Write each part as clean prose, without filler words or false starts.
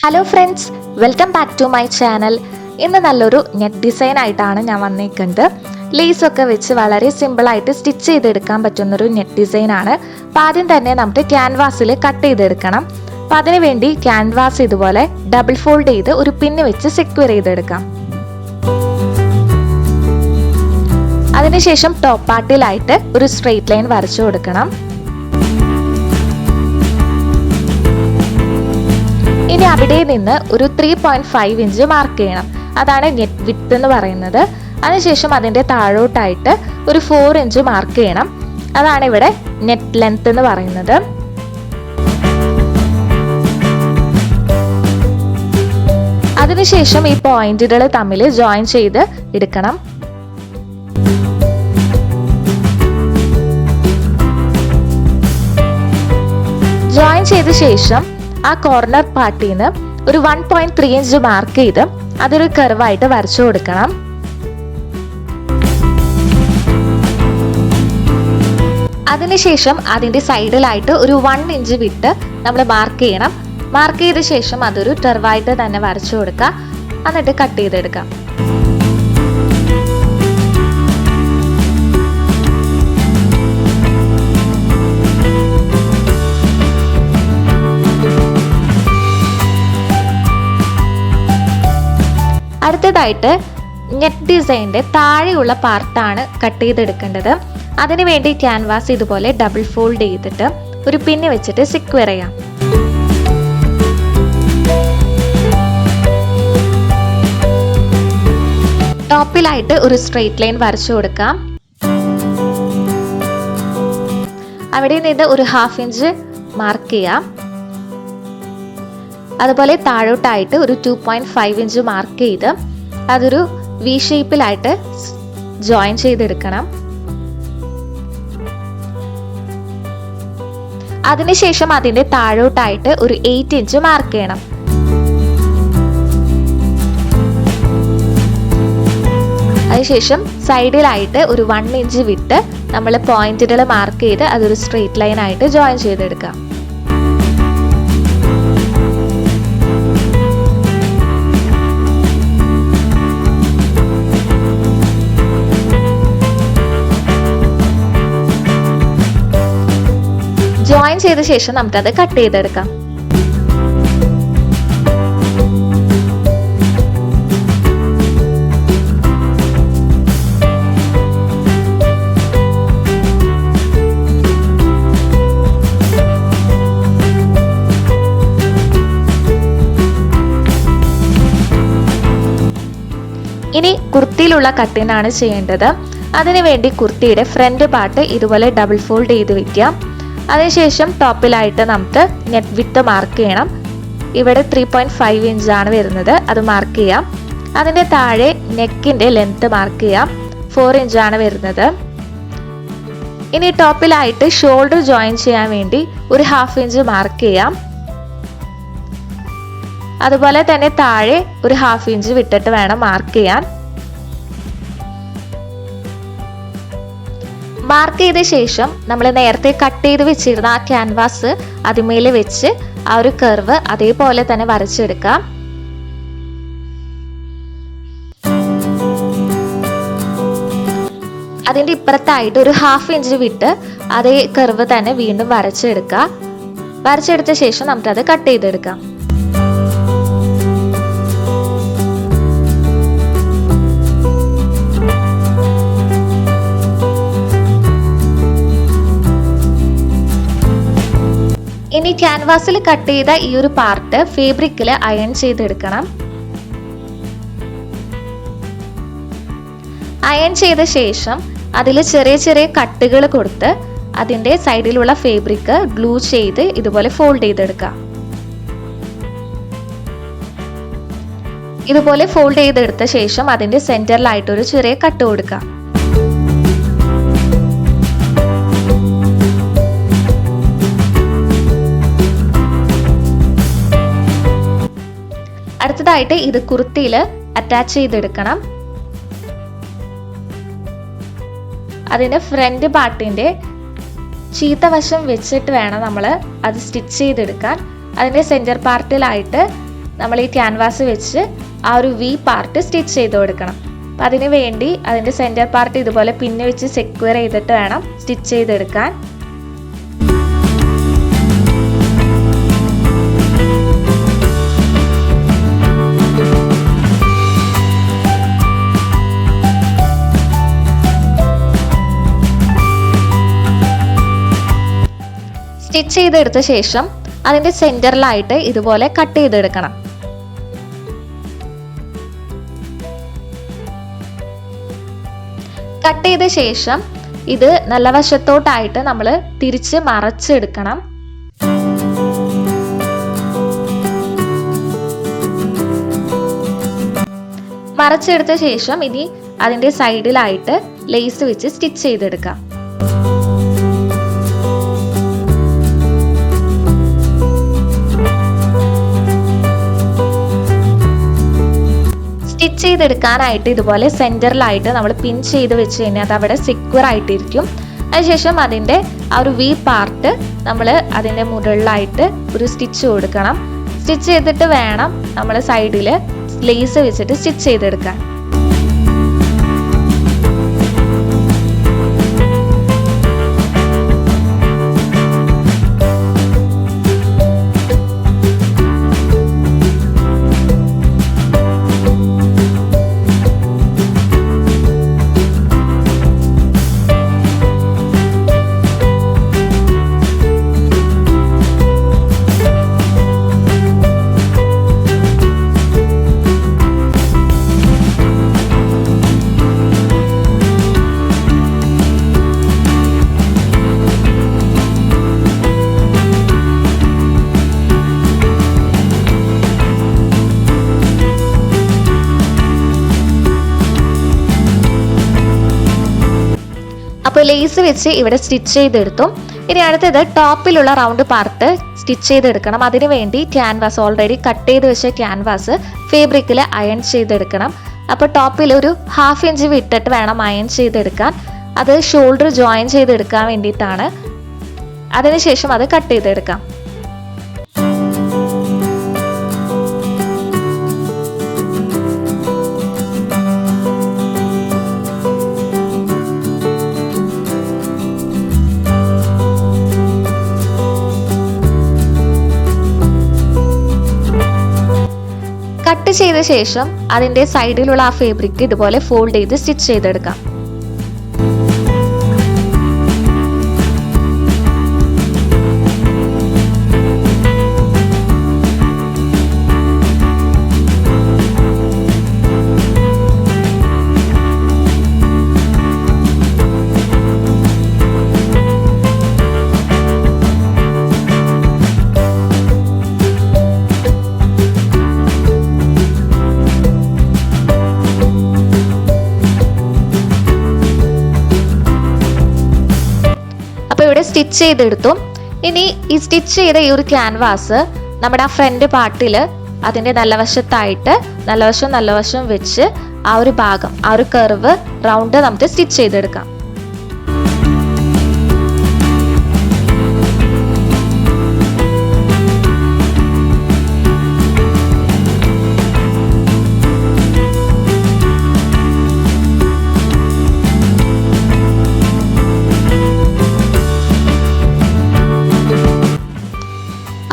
Hello friends, welcome back to my channel. ഇന്ന് നല്ലൊരു net design ആയിട്ടാണ് ഞാൻ വന്നിരിക്കുന്നത്. ലേസൊക്കെ വെച്ച് വളരെ സിമ്പിളായിട്ട് സ്റ്റിച്ച് ചെയ്തെടുക്കാൻ പറ്റുന്നൊരു നെറ്റ് ഡിസൈൻ ആണ്. അപ്പോൾ ആദ്യം തന്നെ നമുക്ക് ക്യാൻവാസിൽ കട്ട് ചെയ്തെടുക്കണം. അപ്പോൾ അതിനുവേണ്ടി ക്യാൻവാസ് ഇതുപോലെ ഡബിൾ ഫോൾഡ് ചെയ്ത് ഒരു പിന്ന് വെച്ച് സെക്യൂർ ചെയ്തെടുക്കാം. അതിനുശേഷം ടോപ്പ് പാർട്ടിലായിട്ട് ഒരു സ്ട്രെയിറ്റ് ലൈൻ വരച്ചു കൊടുക്കണം. ഇനി അവിടെ നിന്ന് ഒരു 3.5 ഇഞ്ച് മാർക്ക് ചെയ്യണം. അതാണ് നെറ്റ് വിഡ്ത്ത് എന്ന് പറയുന്നത്. അതിനുശേഷം അതിൻ്റെ താഴോട്ടായിട്ട് ഒരു 4 ഇഞ്ച് മാർക്ക് ചെയ്യണം. അതാണ് ഇവിടെ നെറ്റ് ലെങ്ത് എന്ന് പറയുന്നത്. അതിനുശേഷം ഈ പോയിന്റുകൾ തമ്മിൽ ജോയിൻ ചെയ്ത് എടുക്കണം. ജോയിൻ ചെയ്ത ശേഷം ആ കോർണർ പാർട്ടിൽ നിന്ന് ഒരു 1.3 ഇഞ്ച് മാർക്ക് ചെയ്ത് അതൊരു കർവായിട്ട് വരച്ചു കൊടുക്കണം. അതിനുശേഷം അതിൻ്റെ സൈഡിലായിട്ട് ഒരു 1 ഇഞ്ച് വിട്ട് നമ്മൾ മാർക്ക് ചെയ്യണം. മാർക്ക് ചെയ്ത ശേഷം അതൊരു കർവായിട്ട് തന്നെ വരച്ചു കൊടുക്കുക. എന്നിട്ട് കട്ട് ചെയ്തെടുക്കാം. അടുത്തതായിട്ട് നെറ്റ് ഡിസൈനിന്റെ താഴെയുള്ള പാർട്ടാണ് കട്ട് ചെയ്തെടുക്കേണ്ടത്. അതിനുവേണ്ടി ക്യാൻവാസ് ഇതുപോലെ ഡബിൾ ഫോൾഡ് ചെയ്തിട്ട് ഒരു പിന്ന് വെച്ചിട്ട് സെക്യൂർ ചെയ്യാം. ടോപ്പിലായിട്ട് ഒരു സ്ട്രെയിറ്റ് ലൈൻ വരച്ചു കൊടുക്കാം. അവിടെ നിന്ന് ഒരു 1/2 ഇഞ്ച് മാർക്ക് ചെയ്യാം. അതുപോലെ താഴോട്ടായിട്ട് ഒരു 2.5 ഇഞ്ച് മാർക്ക് ചെയ്ത് അതൊരു വി ഷേപ്പിലായിട്ട് ജോയിൻ ചെയ്തെടുക്കണം. അതിനുശേഷം അതിൻ്റെ താഴോട്ടായിട്ട് ഒരു 8 ഇഞ്ച് മാർക്ക് ചെയ്യണം. അതിനുശേഷം സൈഡിലായിട്ട് ഒരു 1 ഇഞ്ച് വിട്ട് നമ്മൾ പോയിന്റുകൾ മാർക്ക് ചെയ്ത് അതൊരു സ്ട്രെയിറ്റ് ലൈൻ ആയിട്ട് ജോയിൻ ചെയ്തെടുക്കാം. ജോയിൻ ചെയ്ത ശേഷം നമുക്കത് കട്ട് ചെയ്തെടുക്കാം. ഇനി കുർത്തിയിലുള്ള കട്ടിനാണ് ചെയ്യേണ്ടത്. അതിനുവേണ്ടി കുർത്തിയുടെ ഫ്രണ്ട് പാർട്ട് ഇതുപോലെ ഡബിൾ ഫോൾഡ് ചെയ്ത് വെക്കാം. അതിനുശേഷം ടോപ്പിലായിട്ട് നമുക്ക് നെറ്റ് വിഡ്ത്ത് മാർക്ക് ചെയ്യണം. ഇവിടെ 3.5 ഇഞ്ചാണ് വരുന്നത്, അത് മാർക്ക് ചെയ്യാം. അതിൻ്റെ താഴെ നെക്കിൻ്റെ ലെങ്ത് മാർക്ക് ചെയ്യാം. 4 ഇഞ്ചാണ് വരുന്നത്. ഇനി ടോപ്പിലായിട്ട് ഷോൾഡർ ജോയിൻ ചെയ്യാൻ വേണ്ടി ഒരു 1/2 ഇഞ്ച് മാർക്ക് ചെയ്യാം. അതുപോലെ തന്നെ താഴെ ഒരു 1/2 ഇഞ്ച് വിട്ടിട്ട് വേണം മാർക്ക് ചെയ്യാൻ. മാർക്ക് ചെയ്ത ശേഷം നമ്മൾ നേരത്തെ കട്ട് ചെയ്ത് വെച്ചിരുന്ന ആ ക്യാൻവാസ് അതിന്മേൽ വെച്ച് ആ ഒരു കർവ് അതേപോലെ തന്നെ വരച്ചെടുക്കാം. അതിൻ്റെ ഇപ്പുറത്തായിട്ട് ഒരു 1/2 ഇഞ്ച് വിട്ട് അതേ കർവ് തന്നെ വീണ്ടും വരച്ചെടുക്കുക. വരച്ചെടുത്ത ശേഷം നമുക്കത് കട്ട് ചെയ്തെടുക്കാം. ഇനി ക്യാൻവാസിൽ കട്ട് ചെയ്ത ഈ ഒരു പാർട്ട് ഫാബ്രിക്കിൽ അയൺ ചെയ്തെടുക്കണം. അയൺ ചെയ്ത ശേഷം അതിൽ ചെറിയ ചെറിയ കട്ടുകൾ കൊടുത്ത് അതിൻ്റെ സൈഡിലുള്ള ഫാബ്രിക് ഗ്ലൂ ചെയ്ത് ഇതുപോലെ ഫോൾഡ് ചെയ്തെടുക്കുക. ഇതുപോലെ ഫോൾഡ് ചെയ്തെടുത്ത ശേഷം അതിൻ്റെ സെന്ററിലായിട്ടൊരു ചെറിയ കട്ട് കൊടുക്കുക. അടുത്തതായിട്ട് ഇത് കുർത്തിയിൽ അറ്റാച്ച് ചെയ്തെടുക്കണം. അതിൻ്റെ ഫ്രണ്ട് പാർട്ടിൻ്റെ ചീത്ത വശം വെച്ചിട്ട് വേണം നമ്മൾ അത് സ്റ്റിച്ച് ചെയ്തെടുക്കാൻ. അതിൻ്റെ സെൻറ്റർ പാർട്ടിലായിട്ട് നമ്മൾ ഈ ക്യാൻവാസ് വെച്ച് ആ ഒരു വി പാർട്ട് സ്റ്റിച്ച് ചെയ്ത് കൊടുക്കണം. അപ്പം അതിന് വേണ്ടി അതിൻ്റെ സെൻറ്റർ പാർട്ട് ഇതുപോലെ പിന്നെ വെച്ച് സെക്യൂർ ചെയ്തിട്ട് വേണം സ്റ്റിച്ച് ചെയ്തെടുക്കാൻ. സ്റ്റിച്ച് ചെയ്തെടുത്ത ശേഷം അതിൻ്റെ സെൻറ്ററിലായിട്ട് ഇതുപോലെ കട്ട് ചെയ്തെടുക്കണം. കട്ട് ചെയ്ത ശേഷം ഇത് നല്ല വശത്തോട്ടായിട്ട് നമ്മൾ തിരിച്ച് മറച്ചെടുക്കണം. മറച്ചെടുത്ത ശേഷം ഇനി അതിൻ്റെ സൈഡിലായിട്ട് ലേസ് വെച്ച് സ്റ്റിച്ച് ചെയ്തെടുക്കാം. സ്റ്റിച്ച് ചെയ്തെടുക്കാനായിട്ട് ഇതുപോലെ സെൻറ്ററിലായിട്ട് നമ്മൾ പിൻ ചെയ്ത് വെച്ച് കഴിഞ്ഞാൽ അത് അവിടെ സെക്യൂർ ആയിട്ടിരിക്കും. അതിനുശേഷം അതിൻ്റെ ആ ഒരു വി പാർട്ട് നമ്മൾ അതിൻ്റെ മുകളിലായിട്ട് ഒരു സ്റ്റിച്ച് കൊടുക്കണം. സ്റ്റിച്ച് ചെയ്തിട്ട് വേണം നമ്മൾ സൈഡിൽ ലേസ് വെച്ചിട്ട് സ്റ്റിച്ച് ചെയ്തെടുക്കാൻ. അപ്പോൾ ലേസ് വെച്ച് ഇവിടെ സ്റ്റിച്ച് ചെയ്തെടുത്തു. ഇനി അടുത്തത് ടോപ്പിലുള്ള റൗണ്ട് പാർട്ട് സ്റ്റിച്ച് ചെയ്തെടുക്കണം. അതിനു വേണ്ടി ക്യാൻവാസ് ഓൾറെഡി കട്ട് ചെയ്ത് വെച്ച ക്യാൻവാസ് ഫാബ്രിക്കിൽ അയൺ ചെയ്തെടുക്കണം. അപ്പോൾ ടോപ്പിൽ ഒരു 1/2 ഇഞ്ച് വിട്ടിട്ട് വേണം അയൺ ചെയ്തെടുക്കാൻ. അത് ഷോൾഡർ ജോയിൻ ചെയ്തെടുക്കാൻ വേണ്ടിയിട്ടാണ്. അതിനുശേഷം അത് കട്ട് ചെയ്തെടുക്കാം. കട്ട് ചെയ്ത ശേഷം അതിൻ്റെ സൈഡിലുള്ള ആ ഫാബ്രിക് ഇതുപോലെ ഫോൾഡ് ചെയ്ത് സ്റ്റിച്ച് ചെയ്തെടുക്കാം. ഇവിടെ സ്റ്റിച്ച് ചെയ്തെടുത്തു. ഇനി ഈ സ്റ്റിച്ച് ചെയ്ത ഈ ഒരു ക്യാൻവാസ് നമ്മുടെ ആ ഫ്രണ്ട് പാർട്ടിൽ അതിൻ്റെ നല്ല വശം വെച്ച് ആ ഒരു ഭാഗം, ആ ഒരു കർവ് റൗണ്ട് നമുക്ക് സ്റ്റിച്ച് ചെയ്തെടുക്കാം.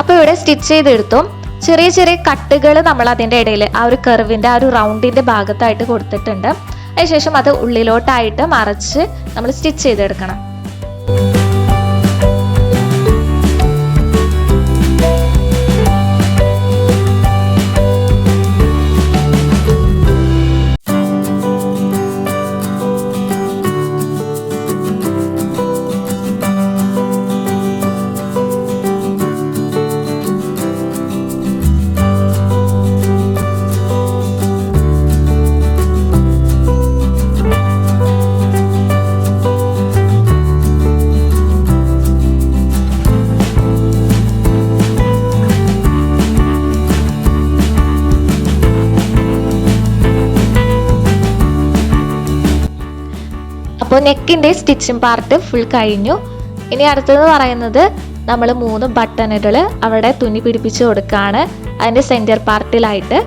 അപ്പോൾ ഇവിടെ സ്റ്റിച്ച് ചെയ്തെടുത്തു. ചെറിയ ചെറിയ കട്ടുകൾ നമ്മൾ അതിൻ്റെ ഇടയിൽ ആ ഒരു കർവിൻ്റെ ആ ഒരു റൗണ്ടിൻ്റെ ഭാഗത്തായിട്ട് കൊടുത്തിട്ടുണ്ട്. അതിനുശേഷം അത് ഉള്ളിലോട്ടായിട്ട് മറച്ച് നമ്മൾ സ്റ്റിച്ച് ചെയ്തെടുക്കണം. അപ്പോൾ നെക്കിൻ്റെ സ്റ്റിച്ചിങ് പാർട്ട് ഫുൾ കഴിഞ്ഞു. ഇനി അടുത്തത് പറയുന്നത് നമ്മൾ 3 ബട്ടണുകൾ അവിടെ തുന്നി പിടിപ്പിച്ച് കൊടുക്കുകയാണ്. അതിൻ്റെ സെൻറ്റർ പാർട്ടിലായിട്ട്